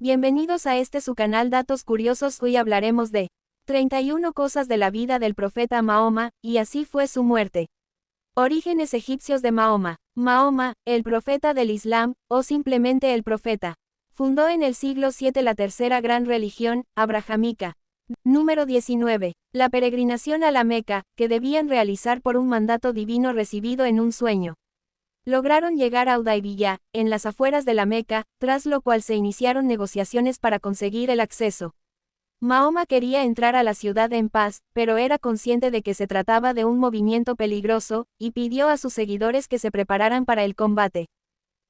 Bienvenidos a su canal Datos Curiosos. Hoy hablaremos de 31 cosas de la vida del profeta Mahoma, y así fue su muerte. Orígenes egipcios de Mahoma. Mahoma, el profeta del Islam, o simplemente el profeta. Fundó en el siglo VII la tercera gran religión, abrahámica. Número 19. La peregrinación a la Meca, que debían realizar por un mandato divino recibido en un sueño. Lograron llegar a Hudaybiyah, en las afueras de la Meca, tras lo cual se iniciaron negociaciones para conseguir el acceso. Mahoma quería entrar a la ciudad en paz, pero era consciente de que se trataba de un movimiento peligroso, y pidió a sus seguidores que se prepararan para el combate.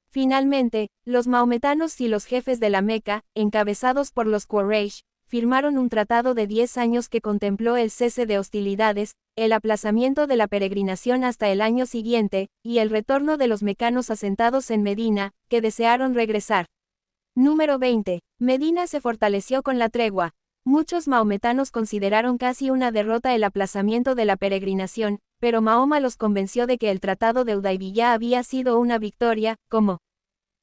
Finalmente, los maometanos y los jefes de la Meca, encabezados por los Quraysh, firmaron un tratado de 10 años que contempló el cese de hostilidades, el aplazamiento de la peregrinación hasta el año siguiente, y el retorno de los mecanos asentados en Medina, que desearon regresar. Número 20. Medina se fortaleció con la tregua. Muchos maometanos consideraron casi una derrota el aplazamiento de la peregrinación, pero Mahoma los convenció de que el tratado de Hudaybiyah había sido una victoria, como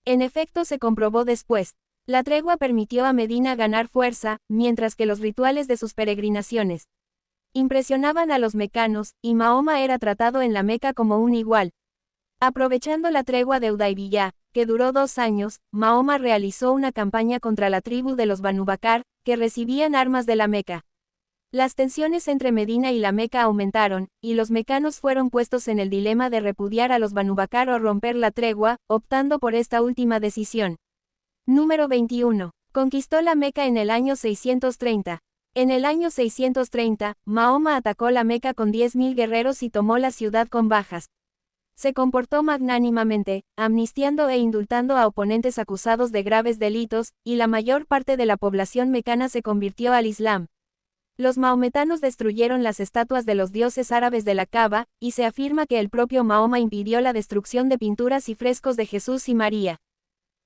en efecto se comprobó después. La tregua permitió a Medina ganar fuerza, mientras que los rituales de sus peregrinaciones impresionaban a los mecanos, y Mahoma era tratado en la Meca como un igual. Aprovechando la tregua de Hudaybiyah, que duró 2 años, Mahoma realizó una campaña contra la tribu de los Banu Bakr, que recibían armas de la Meca. Las tensiones entre Medina y la Meca aumentaron, y los mecanos fueron puestos en el dilema de repudiar a los Banu Bakr o romper la tregua, optando por esta última decisión. Número 21. Conquistó la Meca en el año 630. En el año 630, Mahoma atacó la Meca con 10.000 guerreros y tomó la ciudad con bajas. Se comportó magnánimamente, amnistiando e indultando a oponentes acusados de graves delitos, y la mayor parte de la población mecana se convirtió al Islam. Los maometanos destruyeron las estatuas de los dioses árabes de la Kaaba, y se afirma que el propio Mahoma impidió la destrucción de pinturas y frescos de Jesús y María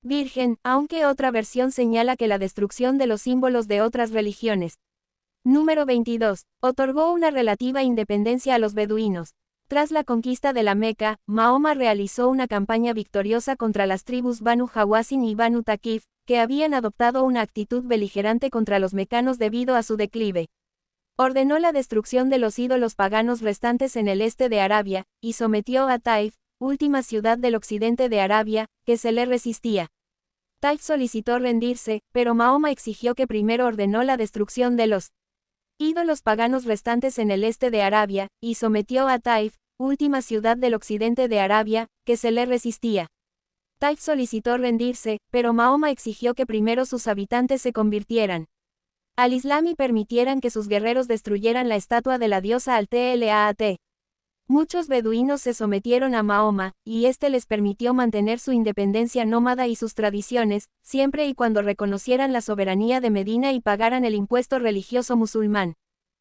Virgen, aunque otra versión señala que la destrucción de los símbolos de otras religiones. Número 22. Otorgó una relativa independencia a los beduinos. Tras la conquista de la Meca, Mahoma realizó una campaña victoriosa contra las tribus Banu Hawazin y Banu Thaqif, que habían adoptado una actitud beligerante contra los mecanos debido a su declive. Ordenó la destrucción de los ídolos paganos restantes en el este de Arabia, y sometió a Taif, última ciudad del occidente de Arabia, que se le resistía. Taif solicitó rendirse, pero Mahoma exigió que primero ordenó la destrucción de los ídolos paganos restantes en el este de Arabia, y sometió a Taif, última ciudad del occidente de Arabia, que se le resistía. Taif solicitó rendirse, pero Mahoma exigió que primero sus habitantes se convirtieran al Islam y permitieran que sus guerreros destruyeran la estatua de la diosa Al-Tlaat. Muchos beduinos se sometieron a Mahoma, y este les permitió mantener su independencia nómada y sus tradiciones, siempre y cuando reconocieran la soberanía de Medina y pagaran el impuesto religioso musulmán.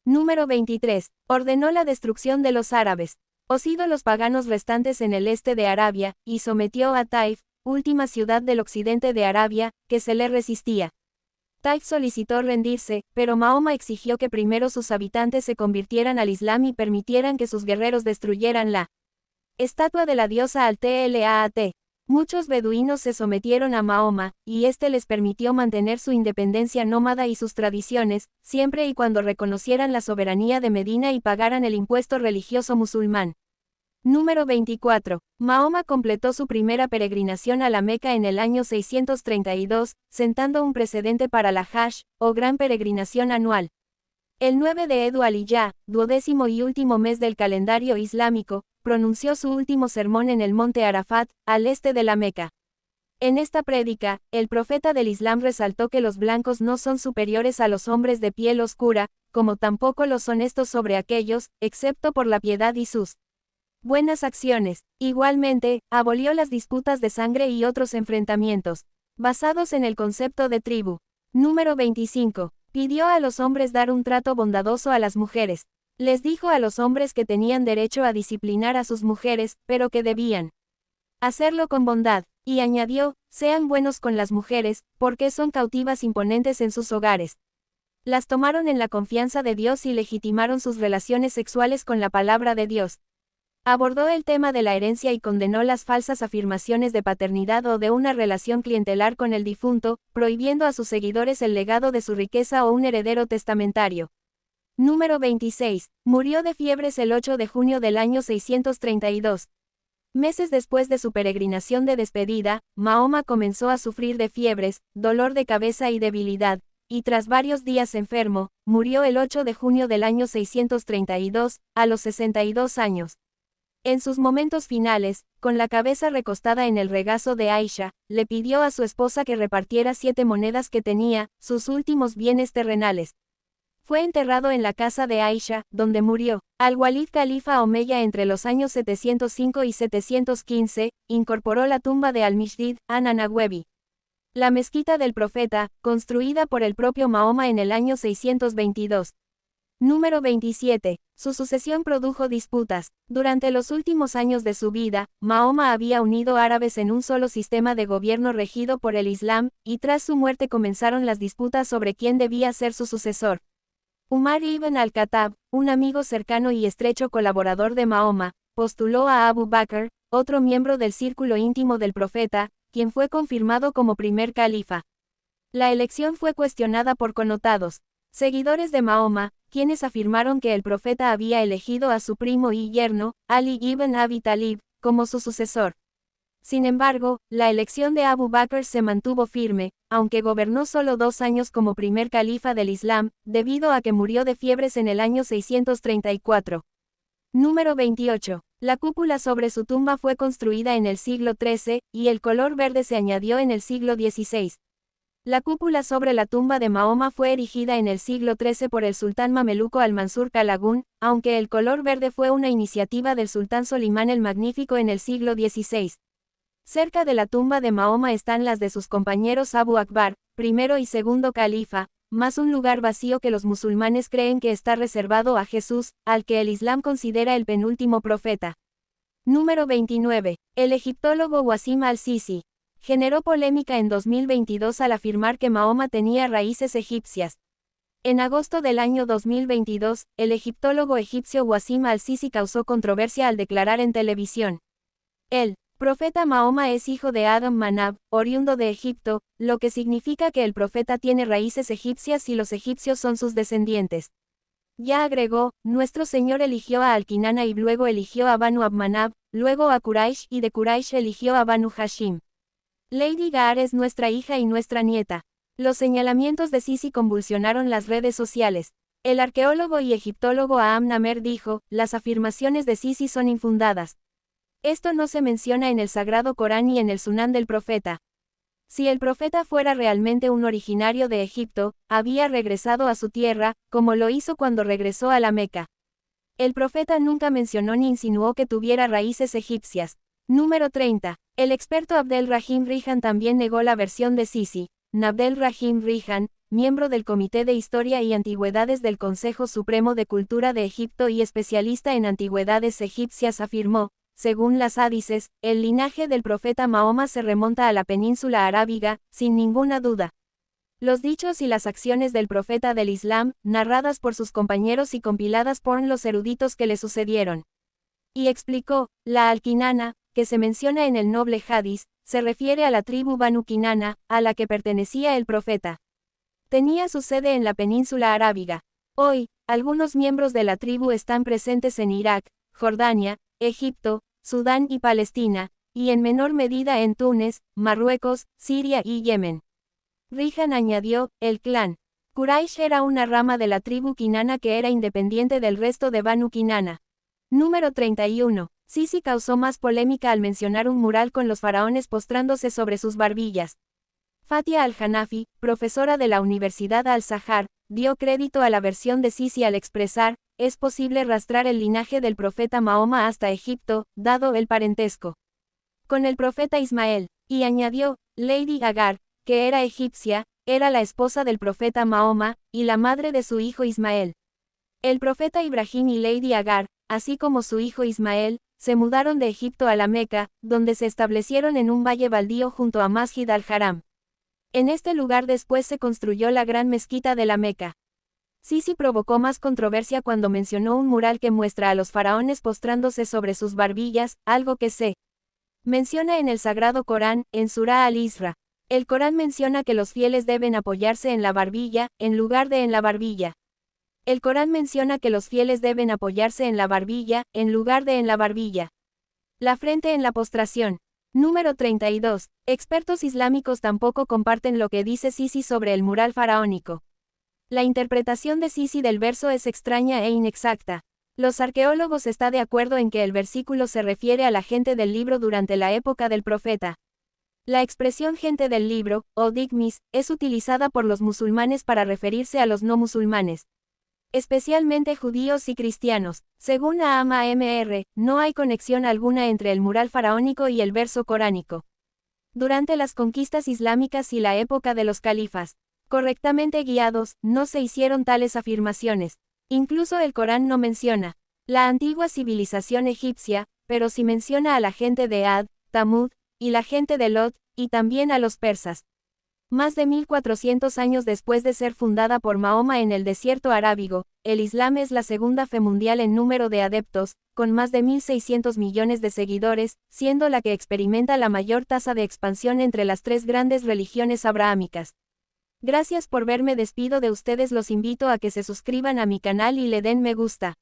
Número 23. Ordenó la destrucción de los árabes, os ídolos paganos restantes en el este de Arabia, y sometió a Taif, última ciudad del occidente de Arabia, que se le resistía. Taif solicitó rendirse, pero Mahoma exigió que primero sus habitantes se convirtieran al Islam y permitieran que sus guerreros destruyeran la estatua de la diosa Al-Tlaat. Muchos beduinos se sometieron a Mahoma, y este les permitió mantener su independencia nómada y sus tradiciones, siempre y cuando reconocieran la soberanía de Medina y pagaran el impuesto religioso musulmán. Número 24. Mahoma completó su primera peregrinación a la Meca en el año 632, sentando un precedente para la Hajj, o gran peregrinación anual. El 9 de Edu al-Hijjah, 12º y último mes del calendario islámico, pronunció su último sermón en el monte Arafat, al este de la Meca. En esta prédica, el profeta del Islam resaltó que los blancos no son superiores a los hombres de piel oscura, como tampoco lo son estos sobre aquellos, excepto por la piedad y sus buenas acciones. Igualmente, abolió las disputas de sangre y otros enfrentamientos, basados en el concepto de tribu. Número 25. Pidió a los hombres dar un trato bondadoso a las mujeres. Les dijo a los hombres que tenían derecho a disciplinar a sus mujeres, pero que debían hacerlo con bondad, y añadió, sean buenos con las mujeres, porque son cautivas imponentes en sus hogares. Las tomaron en la confianza de Dios y legitimaron sus relaciones sexuales con la palabra de Dios. Abordó el tema de la herencia y condenó las falsas afirmaciones de paternidad o de una relación clientelar con el difunto, prohibiendo a sus seguidores el legado de su riqueza o un heredero testamentario. Número 26. Murió de fiebres el 8 de junio del año 632. Meses después de su peregrinación de despedida, Mahoma comenzó a sufrir de fiebres, dolor de cabeza y debilidad, y tras varios días enfermo, murió el 8 de junio del año 632, a los 62 años. En sus momentos finales, con la cabeza recostada en el regazo de Aisha, le pidió a su esposa que repartiera 7 monedas que tenía, sus últimos bienes terrenales. Fue enterrado en la casa de Aisha, donde murió. Al-Walid califa omeya entre los años 705 y 715, incorporó la tumba de Al-Mishdid, an-Nanawebi. La mezquita del profeta, construida por el propio Mahoma en el año 622. Número 27. Su sucesión produjo disputas. Durante los últimos años de su vida, Mahoma había unido árabes en un solo sistema de gobierno regido por el Islam, y tras su muerte comenzaron las disputas sobre quién debía ser su sucesor. Umar ibn al-Khattab, un amigo cercano y estrecho colaborador de Mahoma, postuló a Abu Bakr, otro miembro del círculo íntimo del profeta, quien fue confirmado como primer califa. La elección fue cuestionada por connotados seguidores de Mahoma, quienes afirmaron que el profeta había elegido a su primo y yerno, Ali ibn Abi Talib, como su sucesor. Sin embargo, la elección de Abu Bakr se mantuvo firme, aunque gobernó solo 2 años como primer califa del Islam, debido a que murió de fiebres en el año 634. Número 28. La cúpula sobre su tumba fue construida en el siglo XIII, y el color verde se añadió en el siglo XVI. La cúpula sobre la tumba de Mahoma fue erigida en el siglo XIII por el sultán mameluco Al-Mansur Qalawun, aunque el color verde fue una iniciativa del sultán Solimán el Magnífico en el siglo XVI. Cerca de la tumba de Mahoma están las de sus compañeros Abu Akbar, primero y segundo califa, más un lugar vacío que los musulmanes creen que está reservado a Jesús, al que el Islam considera el penúltimo profeta. Número 29. El egiptólogo Wasim al-Sisi generó polémica en 2022 al afirmar que Mahoma tenía raíces egipcias. En agosto del año 2022, el egiptólogo egipcio Wasim al-Sisi causó controversia al declarar en televisión: el profeta Mahoma es hijo de Adam Manab, oriundo de Egipto, lo que significa que el profeta tiene raíces egipcias y los egipcios son sus descendientes. Ya agregó, nuestro Señor eligió a Al-Kinana y luego eligió a Banu Abmanab, luego a Quraysh y de Quraysh eligió a Banu Hashim. Lady Gaar es nuestra hija y nuestra nieta. Los señalamientos de Sisi convulsionaron las redes sociales. El arqueólogo y egiptólogo Aam Namer dijo, las afirmaciones de Sisi son infundadas. Esto no se menciona en el Sagrado Corán ni en el Sunán del profeta. Si el profeta fuera realmente un originario de Egipto, había regresado a su tierra, como lo hizo cuando regresó a la Meca. El profeta nunca mencionó ni insinuó que tuviera raíces egipcias. Número 30. El experto Abdel Rahim Rihan también negó la versión de Sisi. Abdel Rahim Rihan, miembro del Comité de Historia y Antigüedades del Consejo Supremo de Cultura de Egipto y especialista en antigüedades egipcias, afirmó, según las hadices, el linaje del profeta Mahoma se remonta a la península arábiga, sin ninguna duda. Los dichos y las acciones del profeta del Islam, narradas por sus compañeros y compiladas por los eruditos que le sucedieron. Y explicó, la Al-Kinana, que se menciona en el noble Hadís, se refiere a la tribu Banu Kinana, a la que pertenecía el profeta. Tenía su sede en la península arábiga. Hoy, algunos miembros de la tribu están presentes en Irak, Jordania, Egipto, Sudán y Palestina, y en menor medida en Túnez, Marruecos, Siria y Yemen. Rihan añadió, el clan Quraysh era una rama de la tribu Kinana que era independiente del resto de Banu Kinana. Número 31. Sisi causó más polémica al mencionar un mural con los faraones postrándose sobre sus barbillas. Fatia al-Hanafi, profesora de la Universidad Al-Zahar, dio crédito a la versión de Sisi al expresar, es posible rastrar el linaje del profeta Mahoma hasta Egipto, dado el parentesco con el profeta Ismael, y añadió, Lady Agar, que era egipcia, era la esposa del profeta Mahoma, y la madre de su hijo Ismael. El profeta Ibrahim y Lady Agar, así como su hijo Ismael, se mudaron de Egipto a la Meca, donde se establecieron en un valle baldío junto a Masjid al-Haram. En este lugar después se construyó la gran mezquita de la Meca. Sisi provocó más controversia cuando mencionó un mural que muestra a los faraones postrándose sobre sus barbillas, algo que se menciona en el Sagrado Corán, en Surah al-Isra. El Corán menciona que los fieles deben apoyarse en la barbilla, en lugar de en la barbilla. El Corán menciona que los fieles deben apoyarse en la barbilla, en lugar de en la barbilla. La frente en la postración. Número 32. Expertos islámicos tampoco comparten lo que dice Sisi sobre el mural faraónico. La interpretación de Sisi del verso es extraña e inexacta. Los arqueólogos están de acuerdo en que el versículo se refiere a la gente del libro durante la época del profeta. La expresión gente del libro, o dhimmis, es utilizada por los musulmanes para referirse a los no musulmanes, especialmente judíos y cristianos. Según Ahama Mr., no hay conexión alguna entre el mural faraónico y el verso coránico. Durante las conquistas islámicas y la época de los califas, correctamente guiados, no se hicieron tales afirmaciones. Incluso el Corán no menciona la antigua civilización egipcia, pero sí menciona a la gente de Ad, Tamud, y la gente de Lot, y también a los persas. Más de 1400 años después de ser fundada por Mahoma en el desierto arábigo, el Islam es la segunda fe mundial en número de adeptos, con más de 1.600 millones de seguidores, siendo la que experimenta la mayor tasa de expansión entre las tres grandes religiones abrahámicas. Gracias por verme, despido de ustedes, los invito a que se suscriban a mi canal y le den me gusta.